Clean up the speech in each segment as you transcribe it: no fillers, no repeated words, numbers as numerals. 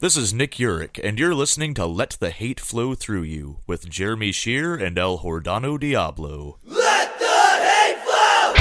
This is Nick Urich, and you're listening to Let the Hate Flow Through You with Jeremy Shear and El Jordano Diablo. Let the hate flow!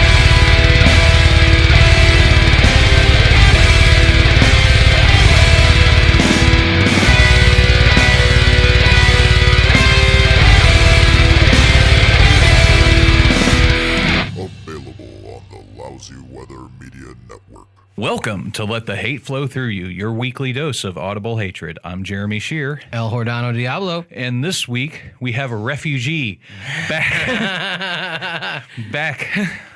Available on the Lousy Weather Media Network. Welcome to Let the Hate Flow Through You, your weekly dose of audible hatred. I'm Jeremy Shear. El Jordano Diablo. And this week, we have a refugee back.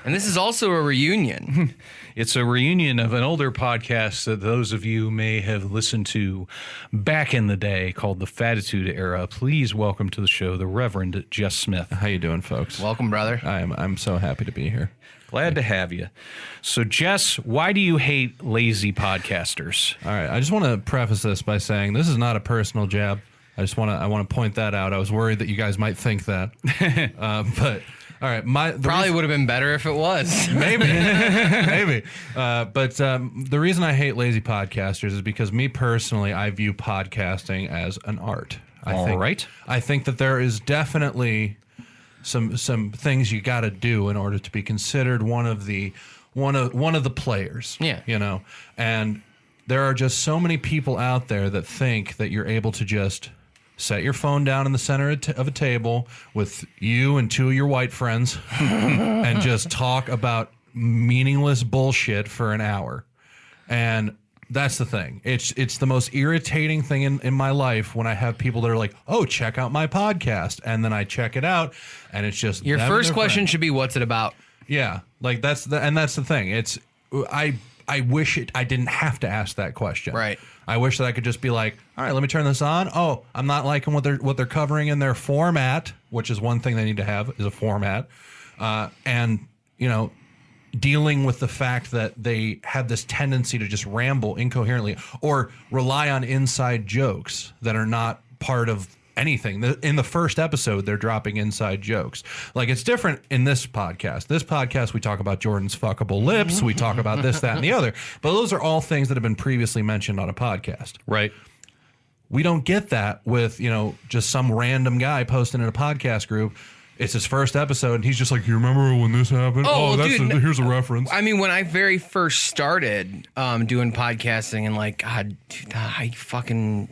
And this is also a reunion. It's a reunion of an older podcast that those of you may have listened to back in the day called the Fatitude Era. Please welcome to the show the Reverend Jess Smith. How you doing, folks? Welcome, brother. I'm so happy to be here. Glad to have you. So, Jess, why do you hate lazy podcasters? All right, I just want to preface this by saying this is not a personal jab. I want to point that out. I was worried that you guys might think that, but all right, Probably would have been better if it was. maybe. But the reason I hate lazy podcasters is because me personally, I view podcasting as an art. I think that there is definitely some things you got to do in order to be considered one of the players. Yeah. You know, and there are just so many people out there that think that you're able to just set your phone down in the center of a table with you and two of your white friends and just talk about meaningless bullshit for an hour. And that's the thing. It's the most irritating thing in my life when I have people that are like, "Oh, check out my podcast," and then I check it out, and it's just Your first question should be, "What's it about?" Yeah, like that's the thing. It's I wish I didn't have to ask that question. Right. I wish that I could just be like, "All right, let me turn this on." Oh, I'm not liking what they're covering in their format, which is one thing they need to have is a format, and you know, dealing with the fact that they have this tendency to just ramble incoherently or rely on inside jokes that are not part of anything. In the first episode, they're dropping inside jokes. Like, it's different in this podcast. This podcast, we talk about Jordan's fuckable lips. We talk about this, that, and the other. But those are all things that have been previously mentioned on a podcast. Right. We don't get that with, just some random guy posting in a podcast group. It's his first episode, and he's just like, "You remember when this happened? Here's a reference." I mean, when I very first started doing podcasting in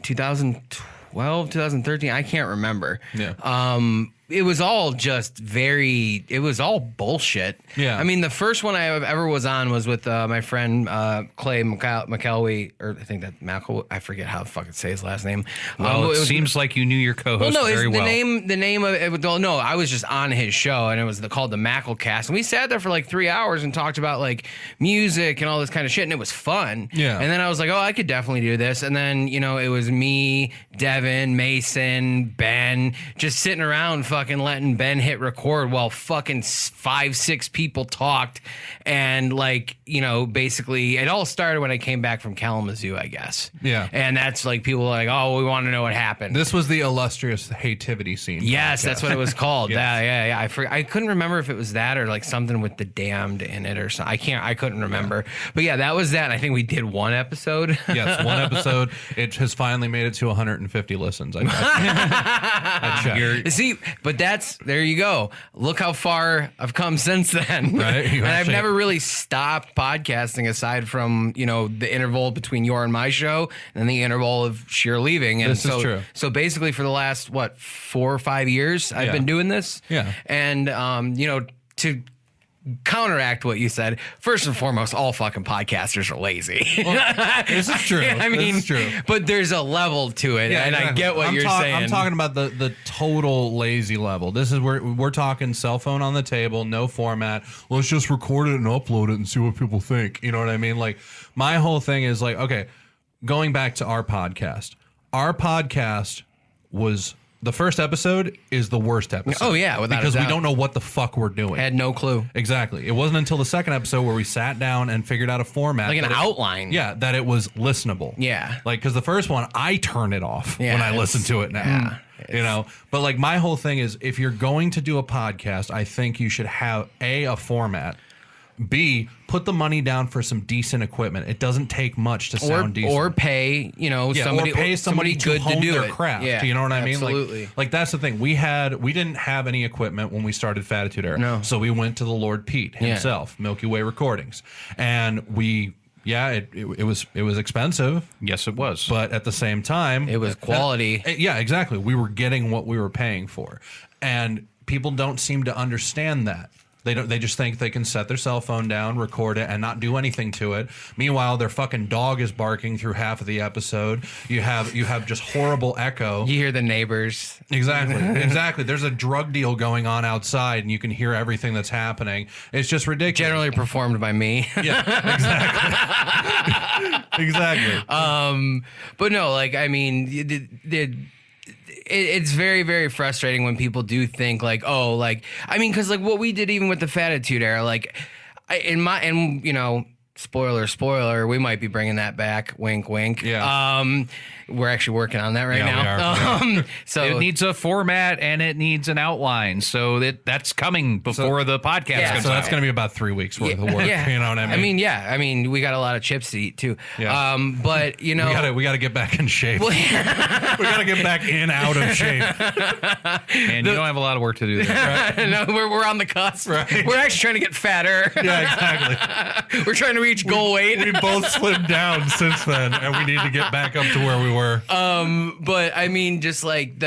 2012, 2013, I can't remember. Yeah. It was all just it was all bullshit. Yeah. I mean, the first one I ever was on was with my friend Clay McElwee, or I think that I forget how to fucking say his last name. Well, it seems like you knew your co-host very well. The name of it. Well, no, I was just on his show, and it was called the Macklecast, and we sat there for like 3 hours and talked about like music and all this kind of shit, and it was fun. Yeah. And then I was like, oh, I could definitely do this. And then it was me, Devin, Mason, Ben, just sitting around fucking letting Ben hit record while fucking 5-6 people talked. And basically it all started when I came back from Kalamazoo, I guess. Yeah. And that's like, people were like, oh, we want to know what happened. This was the illustrious Hativity scene. Yes, podcast. that's what it was called. Yes. Yeah. I couldn't remember if it was that or like something with the damned in it or something. I couldn't remember. But yeah, that was that. I think we did one episode. Yes, one episode. It has finally made it to 150 listens. I checked. See, but there you go. Look how far I've come since then. Right? And I've never really stopped podcasting aside from, the interval between your and my show and the interval of Sheer leaving. And this is true. So basically for the last, 4 or 5 years, I've been doing this. Yeah. And, to counteract what you said, first and foremost, all fucking podcasters are lazy. Well, this is true. This is true. But there's a level to it, and exactly. I get what you're saying. I'm talking about the total lazy level. This is where we're talking cell phone on the table, no format. Let's just record it and upload it and see what people think. You know what I mean? Like, my whole thing is like, okay, going back to our podcast. Our podcast was... The first episode is the worst episode. Oh, yeah, without a because we doubt. don't know what the fuck we're doing. I had no clue. Exactly. It wasn't until the second episode where we sat down and figured out a format. Like an outline. Yeah, that it was listenable. Yeah. Like, because the first one, I turn it off when I listen to it now. Yeah. But like, my whole thing is, if you're going to do a podcast, I think you should have a format, B, put the money down for some decent equipment. It doesn't take much to sound decent. Or pay, somebody, or pay somebody to good hone to do their it. craft. Yeah, You know what I mean? absolutely. Like that's the thing. We didn't have any equipment when we started Fatitude Era. No. So we went to the Lord Pete himself, Milky Way Recordings, and it was expensive. Yes, it was. But at the same time, It was quality. Yeah, exactly. We were getting what we were paying for, and people don't seem to understand that. They just think they can set their cell phone down, record it, and not do anything to it. Meanwhile, their fucking dog is barking through half of the episode. You have just horrible echo. You hear the neighbors. Exactly. There's a drug deal going on outside, and you can hear everything that's happening. It's just ridiculous. Generally performed by me. Yeah, exactly. Exactly. But no, like, I mean, it's very, very frustrating when people do think like, oh, like, I mean, because like what we did even with the Fatitude Era, like, spoiler, we might be bringing that back. Wink, wink. Yeah. We're actually working on that right Yeah, we now. are. So it needs a format and it needs an outline, so that's coming before the podcast Yeah. comes So out. that's going to be about 3 weeks worth of work. Yeah. You know what I mean? I mean, we got a lot of chips to eat too. Yeah. But we gotta get back in shape. we gotta get back out of shape. And you don't have a lot of work to do there. No, we're on the cusp. Right. We're actually trying to get fatter. Yeah, exactly. We're trying to reach goal weight. We both slimmed down since then, and we need to get back up to where we were. But I mean, just like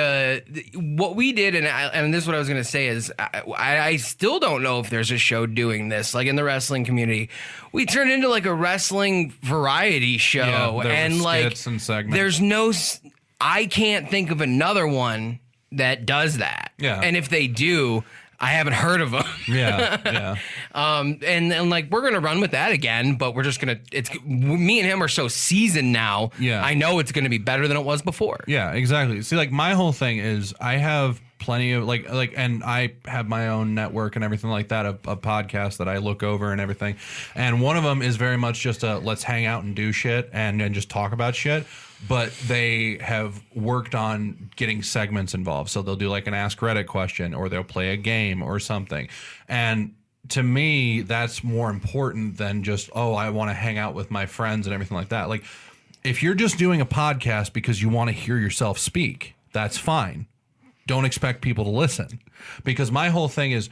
what we did, and this is what I was gonna say is, I still don't know if there's a show doing this, like in the wrestling community. We turned into like a wrestling variety show, Yeah, there were and like skits and segments. there's I can't think of another one that does that. Yeah. And if they do, I haven't heard of them. Yeah. And like we're gonna run with that again, but we're just gonna. It's me and him are so seasoned now. Yeah. I know it's gonna be better than it was before. Yeah, exactly. See, like my whole thing is I have plenty of like, and I have my own network and everything like that of podcasts that I look over and everything. And one of them is very much just a let's hang out and do shit and just talk about shit. But they have worked on getting segments involved. So they'll do like an Ask Reddit question, or they'll play a game or something. And to me, that's more important than just, oh, I want to hang out with my friends and everything like that. Like, if you're just doing a podcast because you want to hear yourself speak, that's fine. Don't expect people to listen. Because my whole thing is,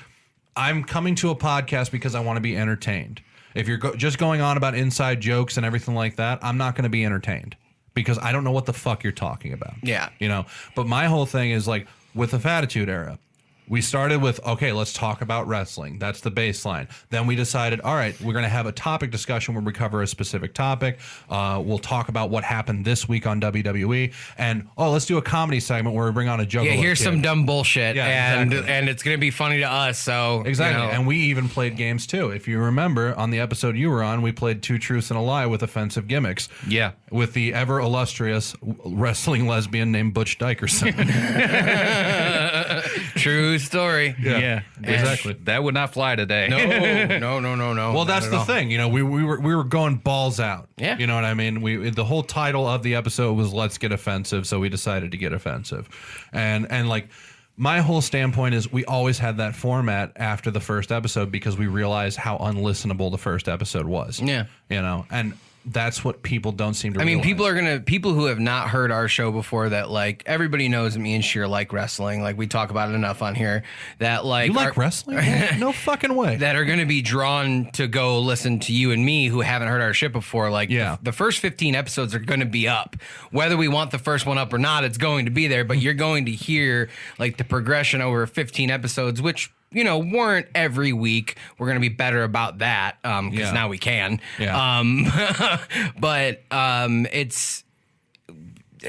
I'm coming to a podcast because I want to be entertained. If you're just going on about inside jokes and everything like that, I'm not going to be entertained. Because I don't know what the fuck you're talking about. Yeah. You know, but my whole thing is like with the Fatitude Era, we started with, okay, let's talk about wrestling. That's the baseline. Then we decided, all right, we're going to have a topic discussion where we cover a specific topic. We'll talk about what happened this week on WWE. And, let's do a comedy segment where we bring on a juggalo. Yeah, here's some dumb bullshit, Yeah, and exactly. and it's gonna be funny to us. So Exactly. And we even played games too. If you remember, on the episode you were on, we played Two Truths and a Lie with offensive gimmicks. Yeah. With the ever illustrious wrestling lesbian named Butch Dickerson. true story. Yeah. Exactly. That would not fly today. No. Well, that's the thing. You know, we were going balls out. Yeah. You know what I mean? The whole title of the episode was "Let's Get Offensive," so we decided to get offensive, and like. My whole standpoint is we always had that format after the first episode because we realized how unlistenable the first episode was. Yeah. You know, and that's what people don't seem to I mean, realize. people who have not heard our show before, that like everybody knows that me and Sheer like wrestling. Like we talk about it enough on here that like You like wrestling? No fucking way. that are going to be drawn to go listen to you and me who haven't heard our shit before. Like Yeah. the first 15 episodes are going to be up. Whether we want the first one up or not, it's going to be there, but you're going to hear like the progression over 15 episodes, which, you know, weren't every week. We're going to be better about that because Yeah. now we can. Yeah. But it's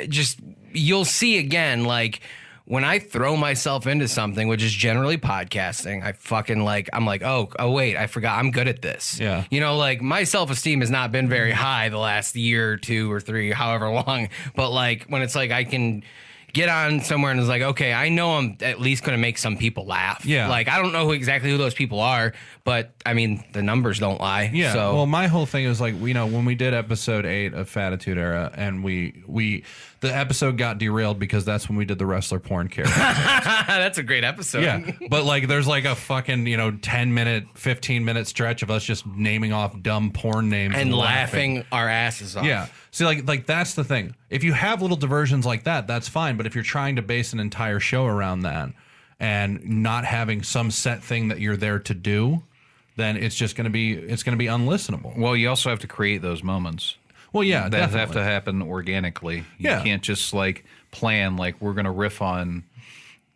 just, you'll see again, like when I throw myself into something, which is generally podcasting, I fucking like, I'm like, oh wait, I forgot I'm good at this. Yeah. You know, like my self-esteem has not been very high the last year or two or three, however long. But like when it's like I can get on somewhere and it's like, okay, I know I'm at least going to make some people laugh. Yeah. Like I don't know exactly who those people are, but I mean, the numbers don't lie. Yeah. So Well, my whole thing is like, you know, when we did episode 8 of Fatitude Era, and we The episode got derailed because that's when we did the wrestler porn character. That's a great episode. Yeah, but like there's like a fucking 10-minute, 15-minute stretch of us just naming off dumb porn names and laughing our asses off. Yeah. See, like that's the thing. If you have little diversions like that, that's fine. But if you're trying to base an entire show around that and not having some set thing that you're there to do, then it's just gonna be unlistenable. Well, you also have to create those moments. Well, yeah, that definitely. have to happen organically. You Yeah. can't just like plan like we're gonna riff on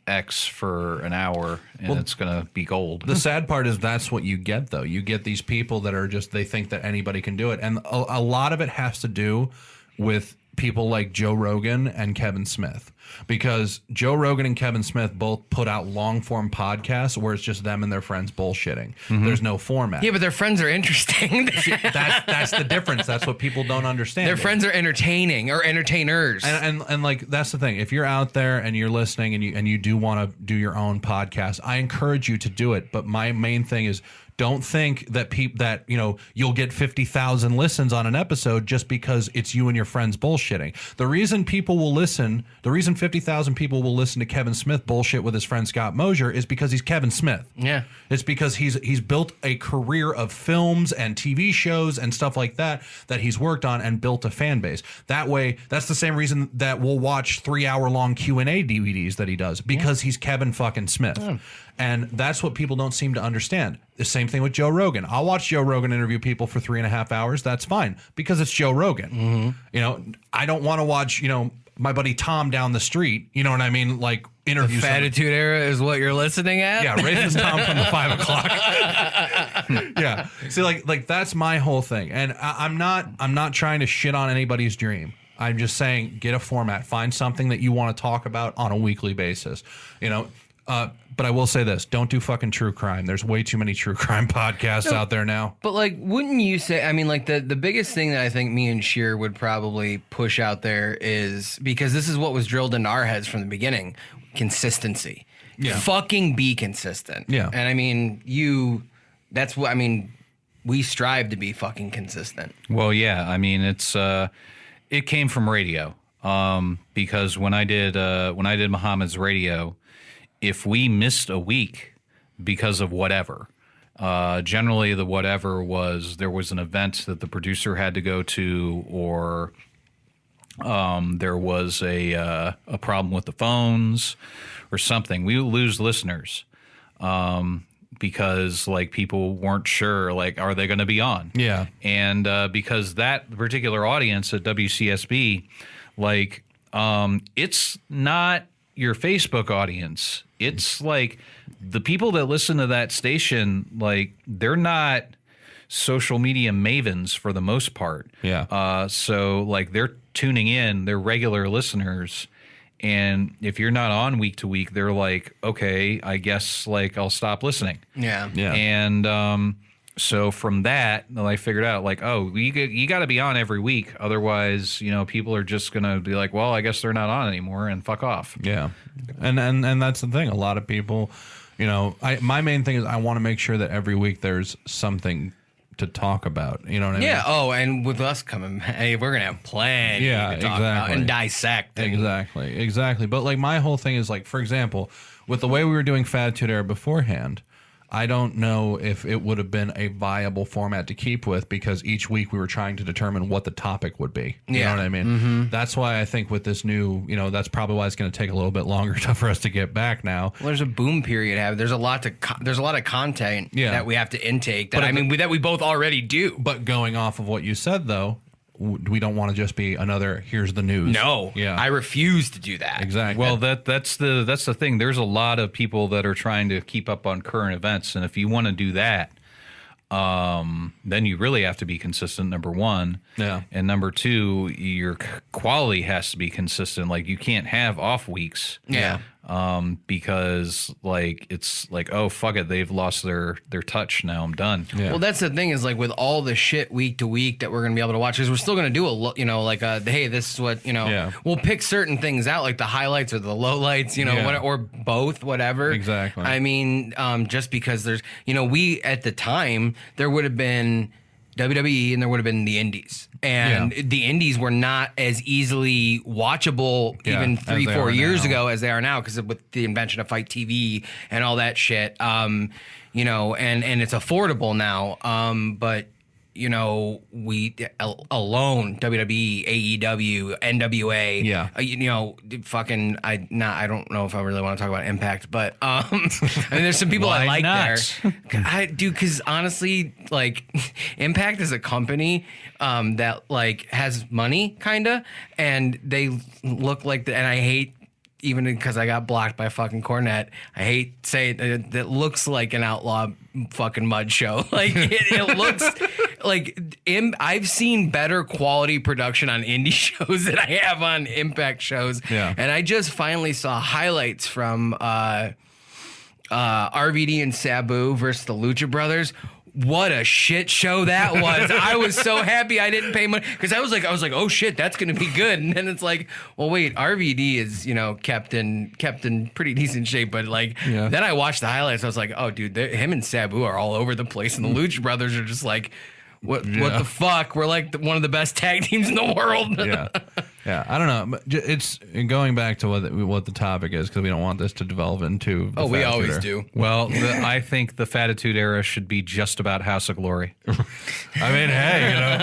X for an hour and it's gonna be gold. The sad part is that's what you get, though. You get these people that are just, they think that anybody can do it. And a lot of it has to do with people like Joe Rogan and Kevin Smith. Because Joe Rogan and Kevin Smith both put out long-form podcasts where it's just them and their friends bullshitting. There's no format. Yeah, but their friends are interesting. That's the difference. That's what people don't understand. Their friends are entertaining or entertainers. And like that's the thing. If you're out there and you're listening and you do want to do your own podcast, I encourage you to do it. But my main thing is, don't think that you'll get 50,000 listens on an episode just because it's you and your friends bullshitting. The reason 50,000 people will listen to Kevin Smith bullshit with his friend Scott Mosier is because he's Kevin Smith. Yeah. It's because he's built a career of films and TV shows and stuff like that he's worked on and built a fan base. That way, that's the same reason that we'll watch 3-hour-long Q&A DVDs that he does, because he's Kevin fucking Smith. And that's what people don't seem to understand. The same thing with Joe Rogan. I'll watch Joe Rogan interview people for 3.5 hours. That's fine, because it's Joe Rogan. I don't want to watch, my buddy Tom down the street, you know what I mean? Like interview. The Fatitude Era is what you're listening at? Yeah, racist Tom from the 5 o'clock. Yeah. See, like that's my whole thing. And I'm not trying to shit on anybody's dream. I'm just saying, get a format, find something that you want to talk about on a weekly basis. But I will say this, don't do fucking true crime. There's way too many true crime podcasts out there now. But like, wouldn't you say, I mean, like the biggest thing that I think me and Sheer would probably push out there is, because this is what was drilled into our heads from the beginning, consistency. Yeah. Fucking be consistent. Yeah. And I mean, we strive to be fucking consistent. Well, yeah, I mean it came from radio. Because when I did Muhammad's radio, if we missed a week because of whatever, generally the whatever was there was an event that the producer had to go to, or there was a problem with the phones or something, we would lose listeners because like people weren't sure, like, are they going to be on? Yeah. And because that particular audience at WCSB, like, it's not your Facebook audience. It's like the people that listen to that station, like they're not social media mavens for the most part. Yeah. So like they're tuning in, they're regular listeners. And if you're not on week to week, they're like, okay, I guess like I'll stop listening. Yeah. Yeah. And so from that, I figured out like, oh, you got to be on every week. Otherwise, people are just going to be like, well, I guess they're not on anymore and fuck off. Yeah. And that's the thing. A lot of people, my main thing is I want to make sure that every week there's something to talk about. You know what I mean? Yeah. Oh, and with us coming, hey, we're going to have plenty to talk about and dissect. Exactly. But like my whole thing is like, for example, with the way we were doing Fatitude Era beforehand, I don't know if it would have been a viable format to keep with, because each week we were trying to determine what the topic would be. You know what I mean? Mm-hmm. That's why I think with this new, that's probably why it's going to take a little bit longer for us to get back now. Well, there's a boom period. There's a lot of content that we have to intake. That we both already do. But going off of what you said, though, we don't want to just be another here's the news. No, yeah, I refuse to do that. Exactly. Well, that's the thing. There's a lot of people that are trying to keep up on current events, and if you want to do that, then you really have to be consistent. Number one, yeah, and number two, your quality has to be consistent. Like you can't have off weeks. Yeah. Because like it's like, oh fuck it, they've lost their touch. Now I'm done. Yeah. Well, that's the thing is like with all the shit week to week that we're gonna be able to watch, because we're still gonna do hey, this is what we'll pick certain things out, like the highlights or the lowlights, or both, whatever. Exactly. I mean, just because there's we at the time there would have been WWE and there would have been the Indies. And the Indies were not as easily watchable even 3-4 years ago as they are now, because with the invention of Fight TV and all that shit. You know, and it's affordable now. But you know, we alone, WWE, AEW, NWA, you know, fucking, I don't know if I really want to talk about Impact, but I mean, there's some people I like there. I do, because honestly, like, Impact is a company that like has money, kinda, and they look like and I hate. Even because I got blocked by fucking Cornette, I hate saying it looks like an outlaw fucking mud show. Like it looks like I've seen better quality production on indie shows than I have on Impact shows. Yeah. And I just finally saw highlights from RVD and Sabu versus the Lucha Brothers. What a shit show that was. I was so happy I didn't pay money, because I was like, oh shit, that's gonna be good. And then it's like, well, wait, RVD is, you know, kept in pretty decent shape, but like then I watched the highlights. I was like, oh dude, him and Sabu are all over the place, and the Lucha Brothers are just like, what the fuck? We're like one of the best tag teams in the world. Yeah, I don't know. But it's going back to what the topic is, because we don't want this to develop into. We always do. Well, I think the Fatitude era should be just about House of Glory. I mean, hey, you know,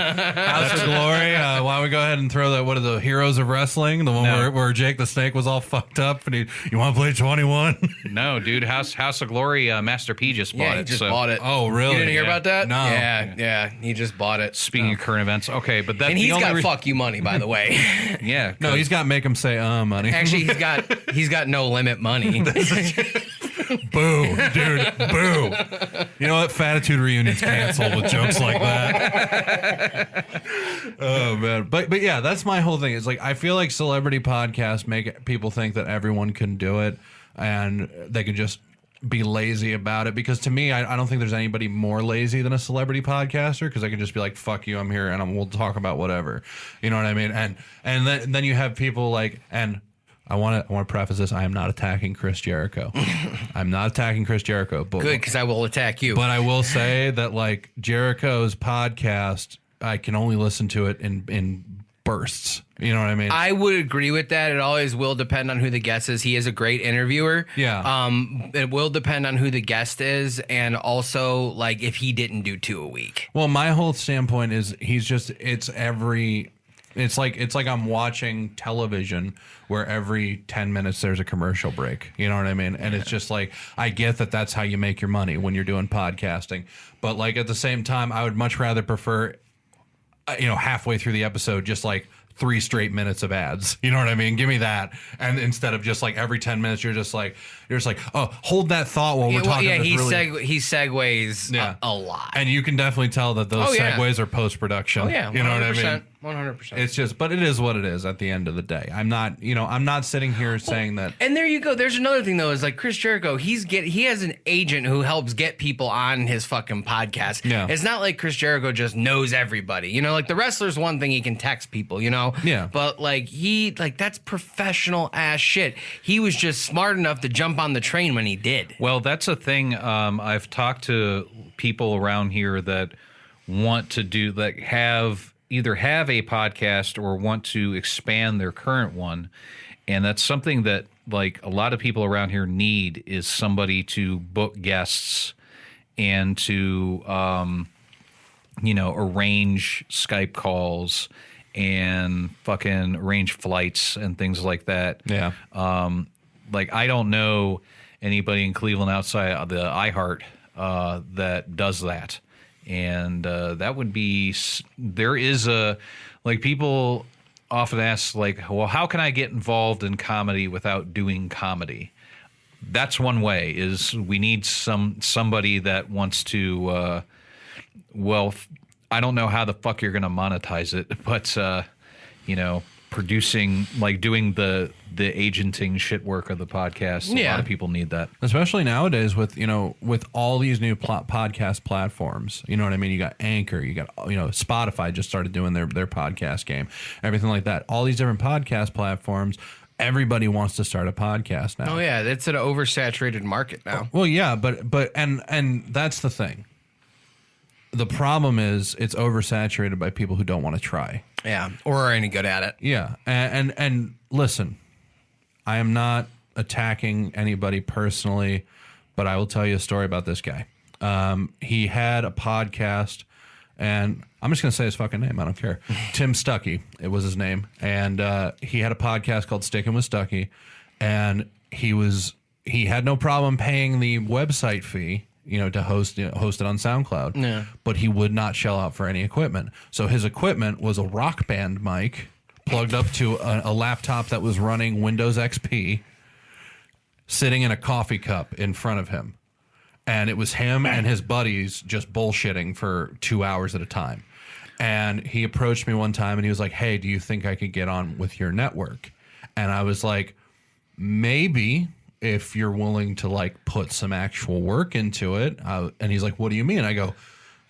House of Glory. Why don't we go ahead and throw that? What are the Heroes of Wrestling? The one where Jake the Snake was all fucked up, and you want to play 21? No, dude. House of Glory. Master P just bought it. He just bought it. Oh, really? You didn't hear about that? No. Yeah. He just bought it. Speaking of current events, okay, but that and he's got fuck you money, by the way. Yeah. No, he's got make him say money. Actually, he's got no limit money. Boo, dude, boo. You know what? Fatitude reunion's canceled with jokes like that. Oh man, but yeah, that's my whole thing. It's like, I feel like celebrity podcasts make people think that everyone can do it, and they can just be lazy about it, because to me, I don't think there's anybody more lazy than a celebrity podcaster, because I can just be like, fuck you, I'm here, and we'll talk about whatever, you know what I mean? And then you have people like, and I want to preface this, I am not attacking Chris Jericho. I'm not attacking Chris Jericho, but good, because I will attack you. But I will say that, like, Jericho's podcast, I can only listen to it in bursts. You know what I mean? I would agree with that. It always will depend on who the guest is. He is a great interviewer. Yeah. It will depend on who the guest is, and also like if he didn't do 2 a week. Well, my whole standpoint is it's like I'm watching television where every 10 minutes there's a commercial break. You know what I mean? And it's just like, I get that that's how you make your money when you're doing podcasting. But like at the same time, I would much rather prefer, halfway through the episode, just like 3 straight minutes of ads. You know what I mean? Give me that. And instead of just like every 10 minutes, you're just like, oh, hold that thought while we're talking. Yeah, he segues a lot. And you can definitely tell that those segues are post-production. Oh yeah, 100%, you know what I mean? 100%. It's just, but it is what it is at the end of the day. I'm not sitting here saying that. And there you go. There's another thing though, is like Chris Jericho, he has an agent who helps get people on his fucking podcast. Yeah. It's not like Chris Jericho just knows everybody. You know, like the wrestler's one thing, he can text people, you know? Yeah. But like that's professional ass shit. He was just smart enough to jump on the train when he did. Well, that's a thing. I've talked to people around here that want to do, that either have a podcast or want to expand their current one. And that's something that like a lot of people around here need, is somebody to book guests and to, arrange Skype calls and fucking arrange flights and things like that. Yeah. Like, I don't know anybody in Cleveland outside of the iHeart that does that. And that would be, there is people often ask, like, well, how can I get involved in comedy without doing comedy? That's one way, is we need somebody that wants to, I don't know how the fuck you're going to monetize it, but, producing, like doing the agenting shit work of the podcast. A lot of people need that, especially nowadays with all these new podcast platforms. You know what I mean? You got Anchor, you got Spotify just started doing their podcast game, everything like that. All these different podcast platforms. Everybody wants to start a podcast now. Oh yeah, it's an oversaturated market now. Well, yeah, but and that's the thing. the problem is it's oversaturated by people who don't want to try. Yeah, or are any good at it. Yeah, and listen, I am not attacking anybody personally, but I will tell you a story about this guy. He had a podcast, and I'm just going to say his fucking name. I don't care. Tim Stuckey, it was his name. And he had a podcast called Stickin' with Stuckey, and he had no problem paying the website fee, to host it on SoundCloud. Yeah. But he would not shell out for any equipment. So his equipment was a Rock Band mic plugged up to a laptop that was running Windows XP, sitting in a coffee cup in front of him. And it was him and his buddies just bullshitting for 2 hours at a time. And he approached me one time and he was like, hey, do you think I could get on with your network? And I was like, maybe, if you're willing to like put some actual work into it. And he's like, what do you mean? I go,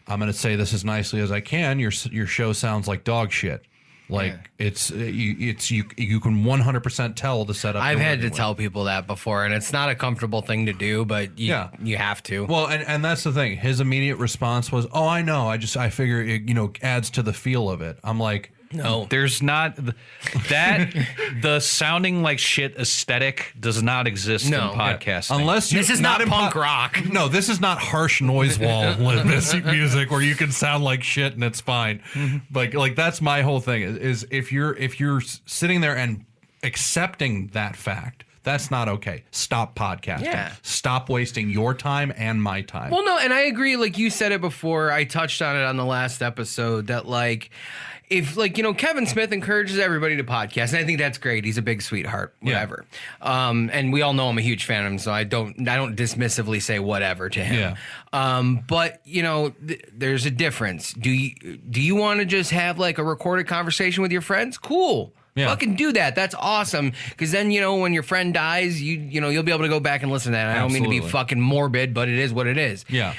I'm going to say this as nicely as I can. Your show sounds like dog shit. Like you can 100% tell the setup. I've had to tell people that before, and it's not a comfortable thing to do, but you have to. Well, and that's the thing. His immediate response was, "Oh, I know. I figure it, adds to the feel of it." I'm like, no, there's not that. The sounding like shit aesthetic does not exist in podcasting. Unless this is not punk rock. No, this is not harsh noise wall music where you can sound like shit and it's fine. Mm-hmm. Like that's my whole thing is if you're sitting there and accepting that fact, that's not okay. Stop podcasting. Yeah. Stop wasting your time and my time. Well, no, and I agree. Like you said it before, I touched on it on the last episode that if Kevin Smith encourages everybody to podcast, and I think that's great. He's a big sweetheart, whatever. Yeah. And we all know I'm a huge fan of him, so I don't dismissively say whatever to him. Yeah. But there's a difference. Do you want to just have like a recorded conversation with your friends? Cool. Yeah. Fucking do that. That's awesome. Because then, when your friend dies, you'll be able to go back and listen to that. I don't mean to be fucking morbid, but it is what it is. Yeah.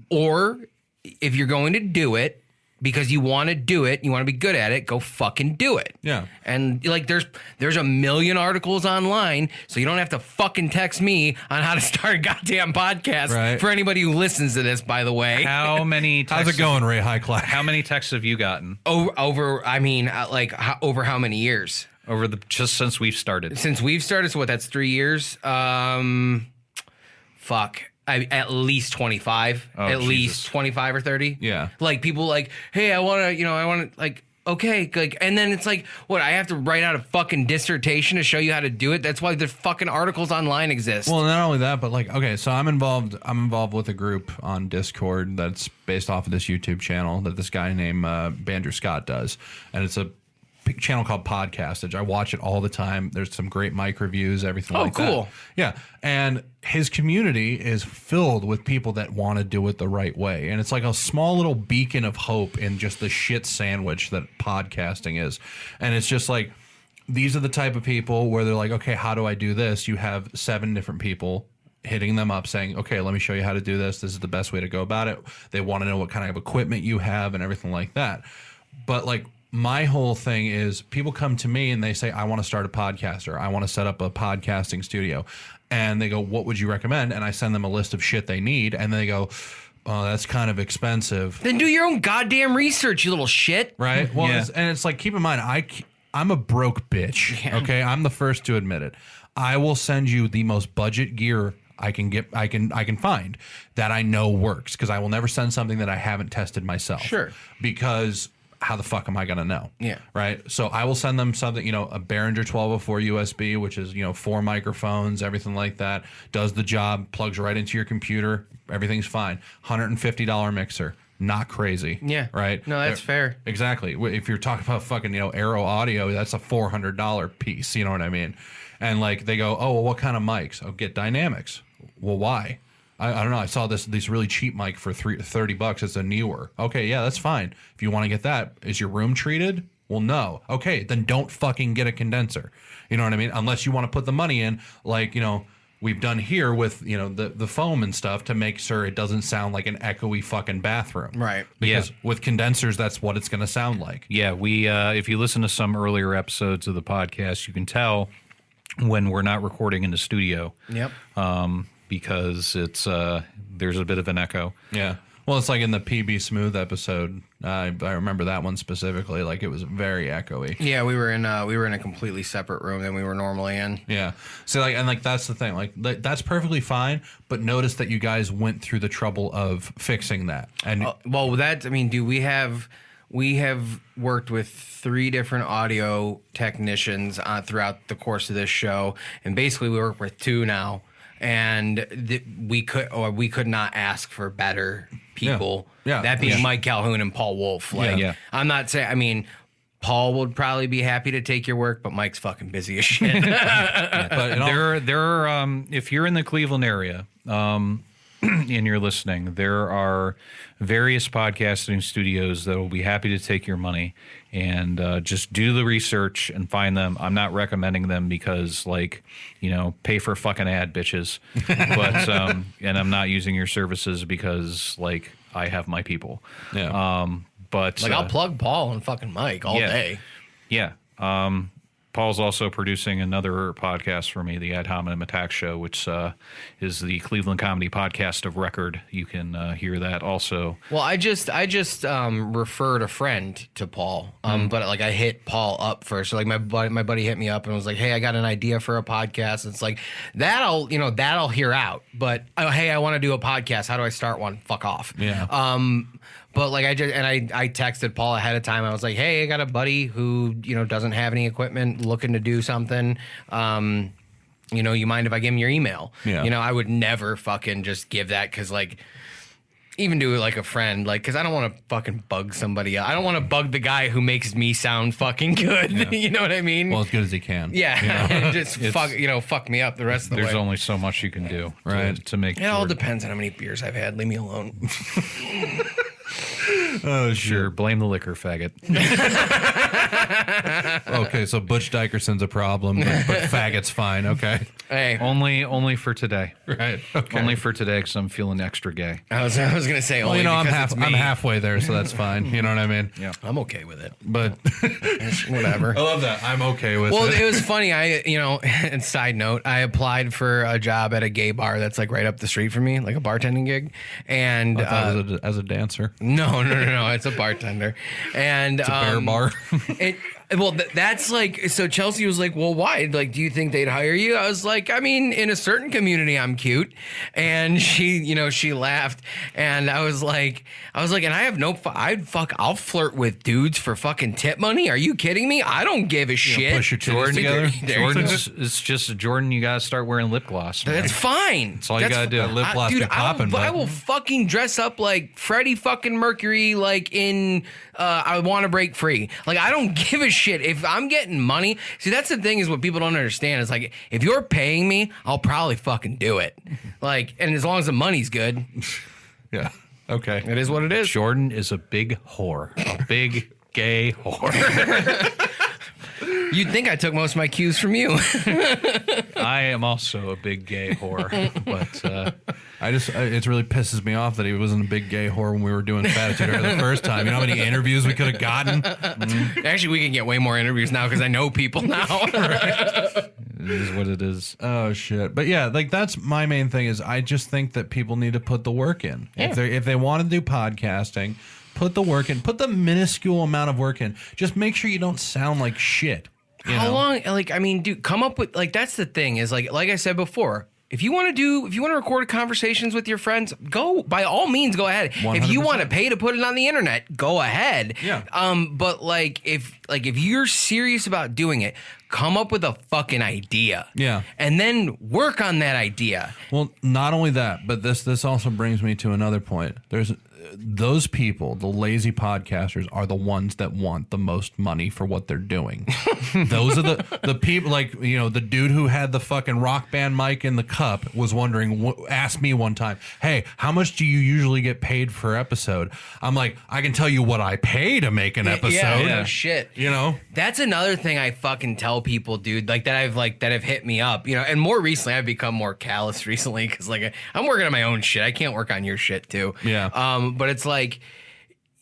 Or if you're going to do it, because you want to do it, you want to be good at it, go fucking do it. Yeah. And there's a million articles online, so you don't have to fucking text me on how to start a goddamn podcast. Right. For anybody who listens to this, by the way. How many texts? How's it going, Ray High Class? How many texts have you gotten? Over how many years? Just since we've started. Since we've started, so that's 3 years? At least 25. At Jesus. least 25 or 30. Yeah. Like people hey, I want to, okay. And then it's like, what, I have to write out a fucking dissertation to show you how to do it? That's why the fucking articles online exist. Well, not only that, but okay, so I'm involved with a group on Discord that's based off of this YouTube channel that this guy named Bandrew Scott does. And it's a channel called Podcastage. I watch it all the time. There's some great mic reviews, everything like that. Oh, cool. Yeah. And his community is filled with people that want to do it the right way. And it's like a small little beacon of hope in just the shit sandwich that podcasting is. And it's just like, these are the type of people where they're like, okay, how do I do this? You have 7 different people hitting them up saying, okay, let me show you how to do this. This is the best way to go about it. They want to know what kind of equipment you have and everything like that. But my whole thing is people come to me and they say, I want to start a podcast or I want to set up a podcasting studio. And they go, what would you recommend? And I send them a list of shit they need. And they go, oh, that's kind of expensive. Then do your own goddamn research, you little shit. Right? Well, yeah. It's like, keep in mind, I'm a broke bitch. Yeah. Okay? I'm the first to admit it. I will send you the most budget gear I can find that I know works, because I will never send something that I haven't tested myself. Sure. Because how the fuck am I going to know? Yeah. Right. So I will send them something, a Behringer 1204 USB, which is, 4 microphones, everything like that. Does the job, plugs right into your computer. Everything's fine. $150 mixer. Not crazy. Yeah. Right. No, that's fair. Exactly. If you're talking about fucking, Aero Audio, that's a $400 piece. You know what I mean? And they go, oh, well, what kind of mics? Oh, get Dynamics. Well, why? I don't know. I saw this really cheap mic for $30. It's a newer. Okay, yeah, that's fine. If you want to get that, is your room treated? Well, no. Okay, then don't fucking get a condenser. You know what I mean? Unless you want to put the money in, we've done here with, the foam and stuff to make sure it doesn't sound like an echoey fucking bathroom. Right. Because with condensers, that's what it's going to sound like. Yeah, we if you listen to some earlier episodes of the podcast, you can tell when we're not recording in the studio. Yep. Because it's there's a bit of an echo. Yeah. Well, it's like in the PB Smooth episode. I remember that one specifically. Like it was very echoey. Yeah, we were in a completely separate room than we were normally in. Yeah. So like that's the thing. Like that's perfectly fine. But notice that you guys went through the trouble of fixing that. And Dude, we have worked with 3 different audio technicians throughout the course of this show, and basically we work with 2 now. And we could not ask for better people. Yeah. That being Mike Calhoun and Paul Wolfe. I'm not saying. I mean, Paul would probably be happy to take your work, but Mike's fucking busy as shit. But there are if you're in the Cleveland area and you're listening, there are various podcasting studios that will be happy to take your money and just do the research and find them. I'm not recommending them because, pay for fucking ad, bitches. But and I'm not using your services because, I have my people. Yeah. But I'll plug Paul and fucking Mike all day. Yeah. Paul's also producing another podcast for me, the Ad Hominem Attack Show, which is the Cleveland comedy podcast of record. You can hear that also. Well, I just referred a friend to Paul, but I hit Paul up first. So my buddy hit me up and was like, "Hey, I got an idea for a podcast." It's like that'll hear out. But hey, I want to do a podcast. How do I start one? Fuck off. Yeah. But I texted Paul ahead of time. I was like, "Hey, I got a buddy who doesn't have any equipment, looking to do something. You mind if I give him your email?" Yeah. I would never fucking just give that because even do a friend, because I don't want to fucking bug somebody else. I don't want to bug the guy who makes me sound fucking good. Yeah. You know what I mean? Well, as good as he can. Yeah, and just fuck me up the rest of the way. There's only so much you can do, right? To make it all depends on how many beers I've had. Leave me alone. Oh, sure. Blame the liquor, faggot. Okay, so Butch Dickerson's a problem, but faggot's fine. Okay. Hey, only for today. Right. Okay. Only for today because I'm feeling extra gay. I was gonna say only I'm because it's me. I'm halfway there, so that's fine. You know what I mean? Yeah. I'm okay with it. But Whatever. I love that. I'm okay with Well, it. it was funny. And side note, I applied for a job at a gay bar that's right up the street from me, a bartending gig. And I thought it was as a dancer. No, it's a bartender. And It's a bear bar. That's so Chelsea was like, well, why? Do you think they'd hire you? I was like, I mean, in a certain community, I'm cute. And she laughed. And I was like, and I have I'll flirt with dudes for fucking tip money. Are you kidding me? I don't give a shit. Push your titties together. It's just Jordan. You gotta start wearing lip gloss. Man. That's fine. That's all you gotta do. Lip gloss get popping. I will fucking dress up like Freddie fucking Mercury, in I Want to Break Free. I don't give a shit if I'm getting money. See, that's the thing is what people don't understand is if you're paying me, I'll probably fucking do it. And as long as the money's good. Yeah. Okay. It is what it is. Jordan is a big whore, a big gay whore. You'd think I took most of my cues from you. I am also a big gay whore, but it really pisses me off that he wasn't a big gay whore when we were doing Fatitude Air the first time. You know how many interviews we could have gotten? Actually, we can get way more interviews now because I know people now. it is what it is. Oh shit! But yeah, that's my main thing is I just think that people need to put the work in. Yeah. If they want to do podcasting, put the work in. Put the minuscule amount of work in. Just make sure you don't sound like shit. How long? Dude, come up with that's the thing is like I said before. If you want to record conversations with your friends, go by all means, go ahead. 100%. If you want to pay to put it on the internet, go ahead. Yeah. But if you're serious about doing it, come up with a fucking idea. Yeah. And then work on that idea. Well, not only that, but this also brings me to another point. There's those people, the lazy podcasters, are the ones that want the most money for what they're doing. Those are the people, the dude who had the fucking Rock Band mic in the cup was wondering, asked me one time, hey, how much do you usually get paid per episode? I'm like, I can tell you what I pay to make an episode. Yeah, no shit. That's another thing I fucking tell people, dude, that have hit me up, and more recently I've become more callous recently because I'm working on my own shit. I can't work on your shit too. Yeah. But it's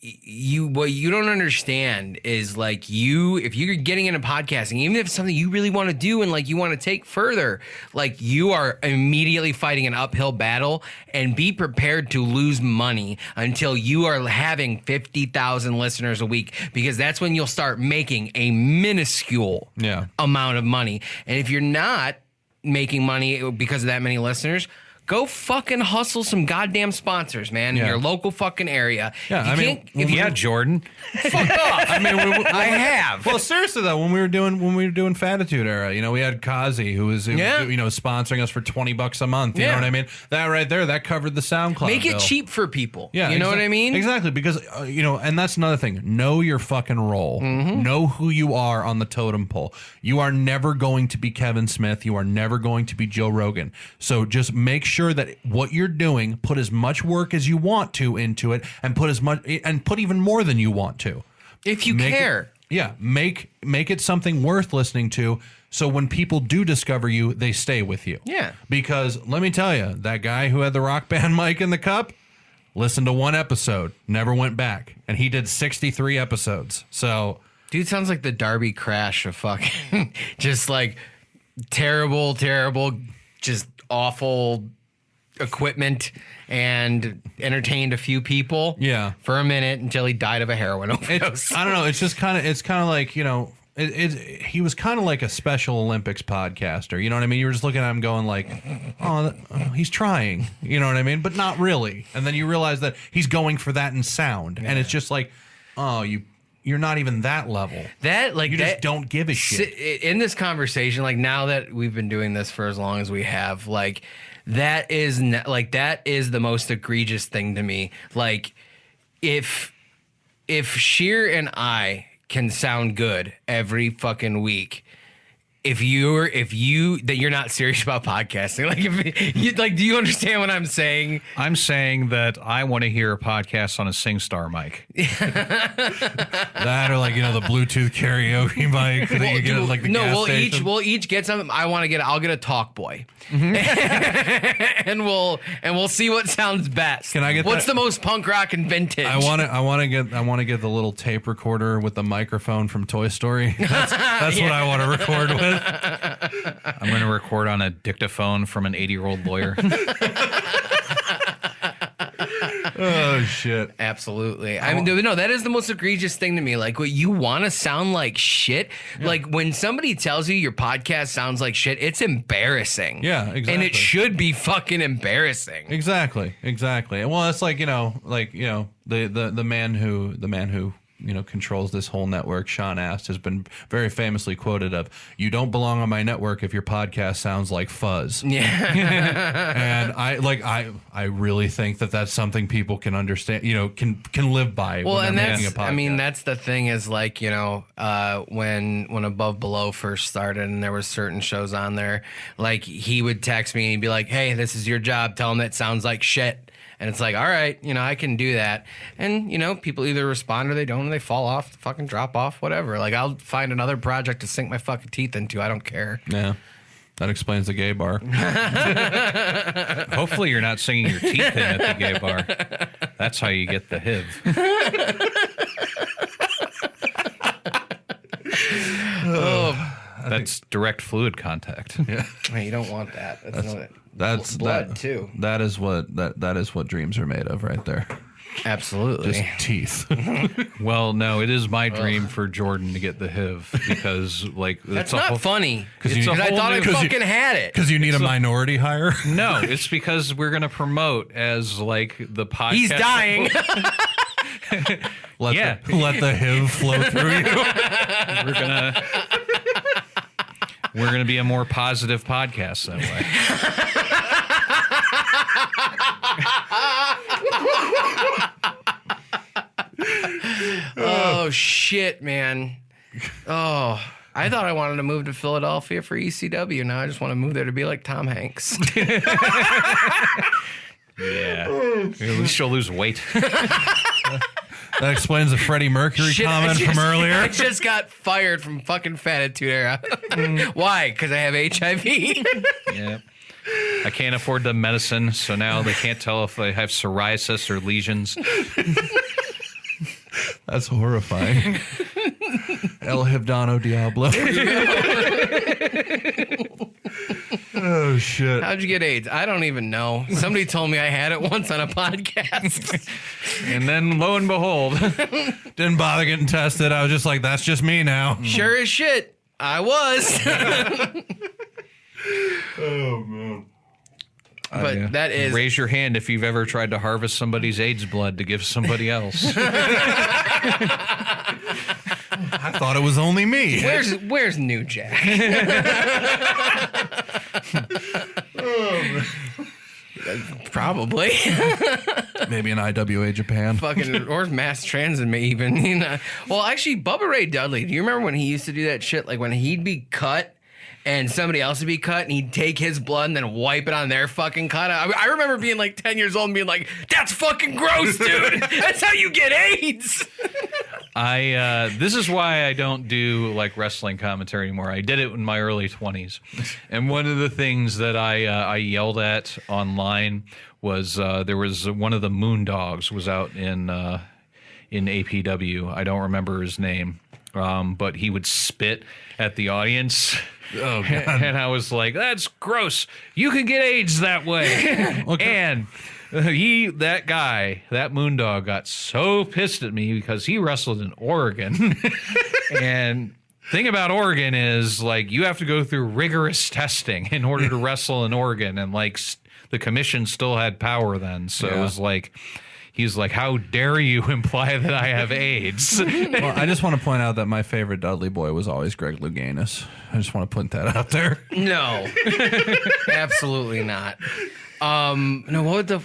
what you don't understand is like if you're getting into podcasting, even if it's something you really want to do and like you want to take further, like you are immediately fighting an uphill battle, and be prepared to lose money until you are having 50,000 listeners a week, because that's when you'll start making a minuscule amount of money. And if you're not making money because of that many listeners, go fucking hustle some goddamn sponsors, man, in your local fucking area. Yeah, Jordan. Fuck off. I mean, I have. Well, seriously though, when we were doing Fatitude Era, you know, we had Kazi who was sponsoring us for $20 a month. You know what I mean? That right there, that covered the SoundCloud. Make it bill. cheap for people. Yeah, you know what I mean? Exactly, because and that's another thing. Know your fucking role. Know who you are on the totem pole. You are never going to be Kevin Smith. You are never going to be Joe Rogan. So just make sure that what you're doing, put as much work as you want to into it, and put even more than you want to. If you care. Make it something worth listening to, so when people do discover you, they stay with you. Yeah. Because let me tell you, that guy who had the Rock Band mic in the cup listened to one episode, never went back, and he did 63 episodes. So, dude sounds like the Darby Crash of fucking just like terrible, just awful equipment, and entertained a few people for a minute until he died of a heroin overdose. I don't know. It's kind of like, he was kind of like a Special Olympics podcaster. You know what I mean? You were just looking at him going like, oh, he's trying. You know what I mean? But not really. And then you realize that he's going for that in sound. And it's just like, oh, you're not even that level. Just don't give a shit. In this conversation, like now that we've been doing this for as long as we have, like that is the most egregious thing to me. Like if Sheer and I can sound good every fucking week, if you're not serious about podcasting, do you understand what I'm saying? I'm saying that I want to hear a podcast on a SingStar mic. That or the Bluetooth karaoke mic that you get at the gas station. We'll each get something. I'll get a Talk Boy, and we'll see what sounds best. Can I get what's that? the most punk rock and vintage? I want to get the little tape recorder with the microphone from Toy Story. That's what I want to record with. I'm going to record on a dictaphone from an 80-year-old lawyer. Oh, shit. Absolutely. I mean, no, that is the most egregious thing to me. Like, what you want to sound like shit. Yeah. Like, when somebody tells you your podcast sounds like shit, it's embarrassing. Yeah, exactly. And it should be fucking embarrassing. Exactly. Well, it's like, the man who controls this whole network, Sean Ast, has been very famously quoted of, "You don't belong on my network if your podcast sounds like fuzz." Yeah. And I really think that that's something people can understand, can live by when they're making a podcast. I mean, that's the thing is when Above Below first started and there was certain shows on there, like he would text me and he'd be like, "Hey, this is your job. Tell them that sounds like shit." And it's like, all right, I can do that. And, people either respond or they don't, and they fall off, fucking drop off, whatever. Like, I'll find another project to sink my fucking teeth into. I don't care. Yeah. That explains the gay bar. Hopefully you're not sinking your teeth in at the gay bar. That's how you get the HIV. That's direct fluid contact. Yeah. Hey, you don't want that. That's blood too. That is what dreams are made of, right there. Absolutely. Just teeth. Well, no, it is my dream for Jordan to get the HIV because, that's not funny. Because I thought I fucking had it. Because you need a minority hire. No, it's because we're gonna promote as the podcast. He's dying. Let the HIV flow through you. We're gonna be a more positive podcast that way. Oh shit, man. Oh, I thought I wanted to move to Philadelphia for ECW. Now I just want to move there to be like Tom Hanks. Yeah. At least you'll lose weight. That explains the Freddie Mercury comment from earlier. I just got fired from fucking Fatitude Era. Why? Because I have HIV. Yeah. I can't afford the medicine, so now they can't tell if I have psoriasis or lesions. That's horrifying. El Hibdano Diablo. Oh, shit. How'd you get AIDS? I don't even know. Somebody told me I had it once on a podcast. And then lo and behold, Didn't bother getting tested. I was just like, that's just me now. Sure as shit, I was. Oh, man. But that is... raise your hand if you've ever tried to harvest somebody's AIDS blood to give somebody else. I thought it was only me. Where's New Jack? Probably. Maybe in IWA Japan. Fucking, or mass transit, even. You know. Well, actually, Bubba Ray Dudley, do you remember when he used to do that shit? Like when he'd be cut and somebody else would be cut and he'd take his blood and then wipe it on their fucking cut. I remember being like 10 years old and being like, that's fucking gross, dude. That's how you get AIDS. This is why I don't do like wrestling commentary anymore. I did it in my early 20s. And one of the things that I yelled at online was there was one of the Moondogs was out in APW. I don't remember his name. But he would spit at the audience. Oh, God. And I was like, that's gross. You can get AIDS that way. And that Moondog got so pissed at me because he wrestled in Oregon. And thing about Oregon is like you have to go through rigorous testing in order to wrestle in Oregon. And like the commission still had power then. So it was like... He's like, how dare you imply that I have AIDS? Well, I just want to point out that my favorite Dudley boy was always Greg Louganis. I just want to put that out there. No, absolutely not. No, what the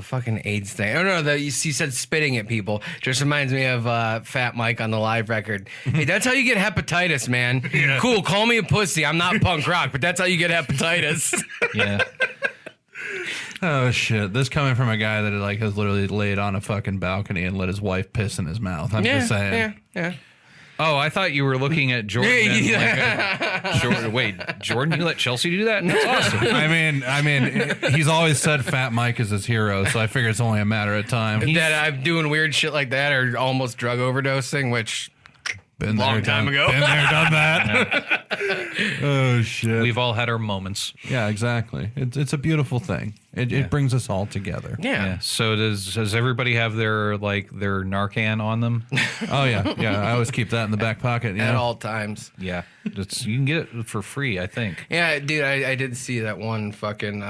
fucking AIDS thing? Oh no, you said spitting at people. Just reminds me of Fat Mike on the live record. Hey, that's how you get hepatitis, man. Yeah. Cool, call me a pussy. I'm not punk rock, but that's how you get hepatitis. Yeah. Oh shit! This coming from a guy that like has literally laid on a fucking balcony and let his wife piss in his mouth. I'm just saying. Yeah. Oh, I thought you were looking at Jordan. Wait, Jordan, you let Chelsea do that? That's awesome. I mean, he's always said Fat Mike is his hero, so I figure it's only a matter of time. That I'm doing weird shit like that or almost drug overdosing, which been long there, time ago. Been there, done that. Oh shit! We've all had our moments. Yeah, exactly. It's a beautiful thing. It brings us all together. Yeah. So does everybody have their Narcan on them? Oh yeah. I always keep that in the back pocket. At all times. Yeah. You can get it for free, I think. Yeah, dude, I did see that one fucking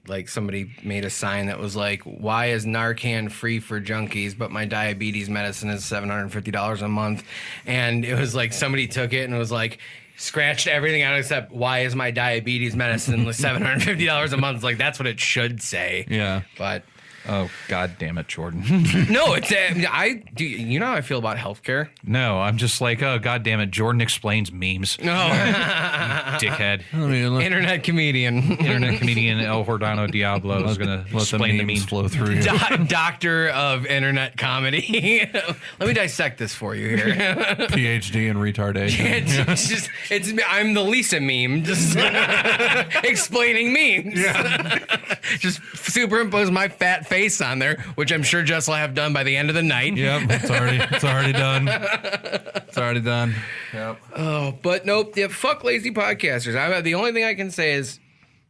like somebody made a sign that was like, why is Narcan free for junkies, but my diabetes medicine is $750 a month? And it was like somebody took it and it was like, scratched everything out except why is my diabetes medicine $750 a month? Like that's what it should say. Yeah. But oh god damn it, Jordan. No, it's I do. You know how I feel about healthcare. No, I'm just like, oh god damn it, Jordan explains memes. No, dickhead. Internet comedian El Hordano Diablo is gonna explain the memes flow through. Doctor of internet comedy. Let me dissect this for you here. PhD in retardation. I'm the Lisa meme, just explaining memes. Yeah. Just superimpose my fat face on there, which I'm sure Jess will have done by the end of the night. Yep, it's already done. It's already done. Yep. Oh, but nope. Yeah, fuck lazy podcasters. The only thing I can say is,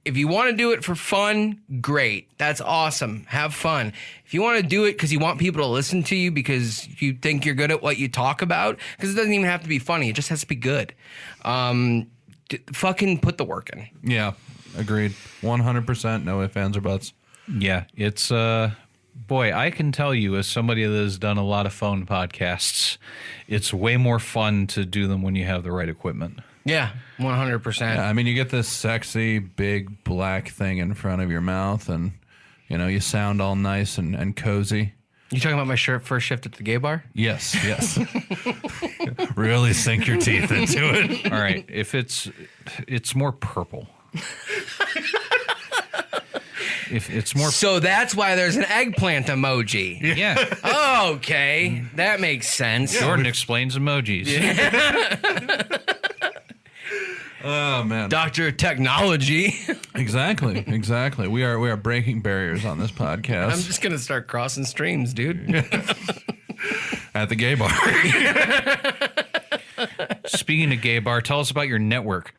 if you want to do it for fun, great. That's awesome. Have fun. If you want to do it because you want people to listen to you because you think you're good at what you talk about, because it doesn't even have to be funny. It just has to be good. Fucking put the work in. Yeah, agreed. 100%. No ifs, ands, or buts. Yeah, it's boy, I can tell you as somebody that has done a lot of phone podcasts, it's way more fun to do them when you have the right equipment. Yeah, 100%. Yeah, I mean, you get this sexy big black thing in front of your mouth, and you sound all nice and cozy. You talking about my first shift at the gay bar? Yes. Really sink your teeth into it. All right, if it's more purple. If it's more, so that's why there's an eggplant emoji. Yeah. Oh, okay, that makes sense. Jordan explains emojis. Oh man. Dr. Technology. Exactly. We are breaking barriers on this podcast. I'm just gonna start crossing streams, dude. At the gay bar. Speaking of gay bar, tell us about your network.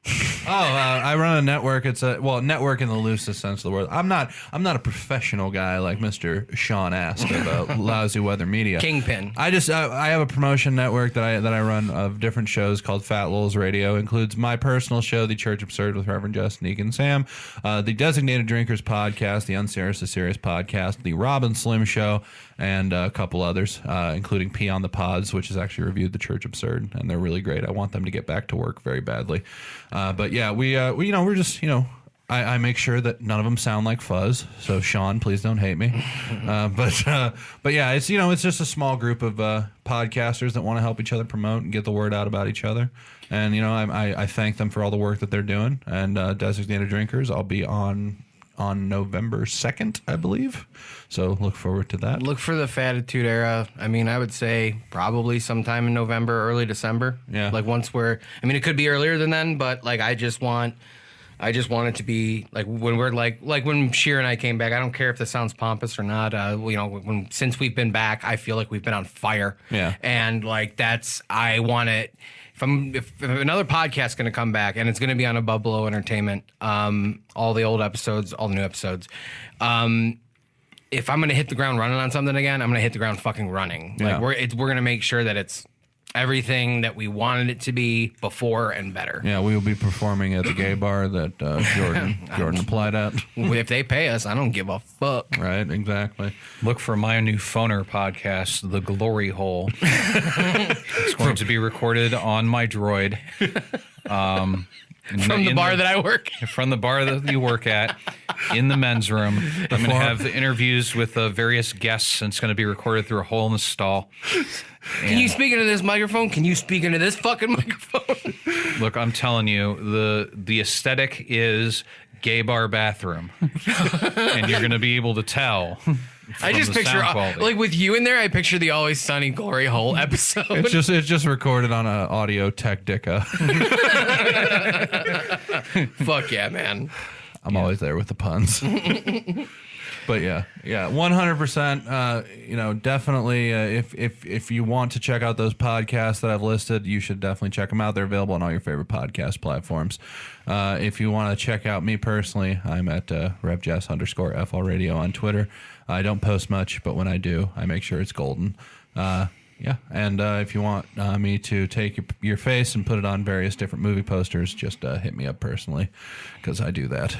I run a network. It's a network in the loosest sense of the word. I'm not a professional guy like Mr. Sean asked about Lousy Weather Media. Kingpin. I have a promotion network that I run of different shows called Fat Lulz Radio. Includes my personal show, The Church Absurd with Reverend Jess, Neek, and Sam, the Designated Drinkers podcast, the Unserious to Serious podcast, the Rob and Slim Show, and a couple others, including Pee on the Pods, which has actually reviewed The Church Absurd, and they're really great. I want them to get back to work very badly. But yeah, we're just, I make sure that none of them sound like fuzz. So Sean, please don't hate me. But yeah, it's just a small group of podcasters that want to help each other promote and get the word out about each other. And I thank them for all the work that they're doing. And Designated Drinkers, I'll be on November 2nd, I believe. So look forward to that. Look for the Fatitude Era. I mean, I would say probably sometime in November, early December. Yeah. Like it could be earlier than then, but like I just want it to be like when we're like when Sheer and I came back. I don't care if this sounds pompous or not. Since we've been back, I feel like we've been on fire. Yeah. And like I want it. If another podcast's going to come back and it's going to be on Above Below Entertainment, all the old episodes, all the new episodes, if I'm going to hit the ground running on something again, I'm going to hit the ground fucking running. Yeah. Like we're going to make sure that it's everything that we wanted it to be before and better. Yeah, we will be performing at the gay bar that Jordan applied at. If they pay us, I don't give a fuck. Right, exactly. Look for my new phoner podcast, The Glory Hole. It's going to be recorded on my droid. From the bar that I work. From the bar that you work at, in the men's room. I'm going to have interviews with various guests, and it's going to be recorded through a hole in the stall. Can you speak into this microphone? Can you speak into this fucking microphone? Look, I'm telling you, the aesthetic is gay bar bathroom. And you're going to be able to tell. I just picture, like with you in there, I picture the Always Sunny Glory Hole episode. It's just recorded on an Audio Technica. Fuck yeah, man. I'm always there with the puns. But yeah, 100%. Definitely. If you want to check out those podcasts that I've listed, you should definitely check them out. They're available on all your favorite podcast platforms. If you want to check out me personally, I'm at RevJess_FL Radio on Twitter. I don't post much, but when I do, I make sure it's golden. Yeah, and if you want me to take your face and put it on various different movie posters, just hit me up personally, because I do that.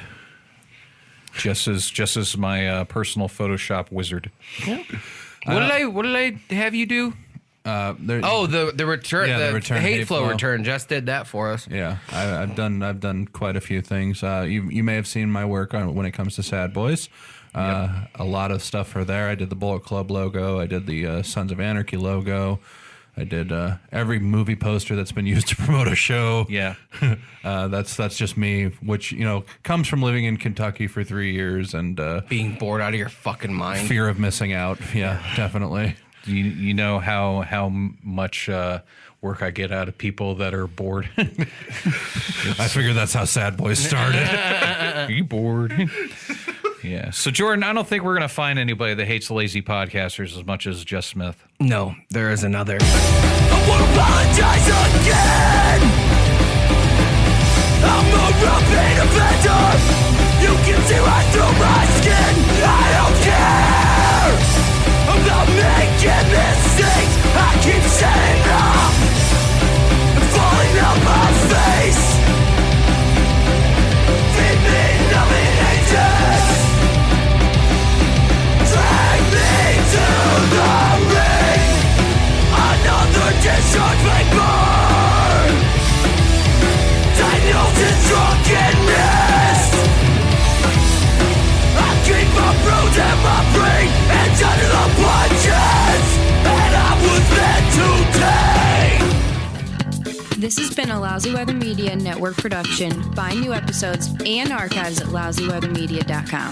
Just as my personal Photoshop wizard. Yeah. What did I have you do? The return, the hate flow return. Just did that for us. Yeah, I've done quite a few things. You may have seen my work on when it comes to Sad Boys. A lot of stuff for there. I did the Bullet Club logo. I did the Sons of Anarchy logo. I did every movie poster that's been used to promote a show. Yeah, that's just me, which comes from living in Kentucky for 3 years and being bored out of your fucking mind. Fear of missing out. Yeah, definitely. You know how much work I get out of people that are bored. I figured that's how Sad Boys started. Are you bored? Yeah. So, Jordan, I don't think we're going to find anybody that hates lazy podcasters as much as Jess Smith. No, there is another. I won't apologize again. I'm a repeat offender. You can see right through my skin. I don't care about making mistakes. I keep setting up and falling on my face. Feed me numbing agents. Drag me to the ring. Another discharge may burn. Diagnosis drunkenness. I keep my bruise and my brain and under the punches. And I was meant to take. This has been a Lousy Weather Media Network production. Find new episodes and archives at lousyweathermedia.com.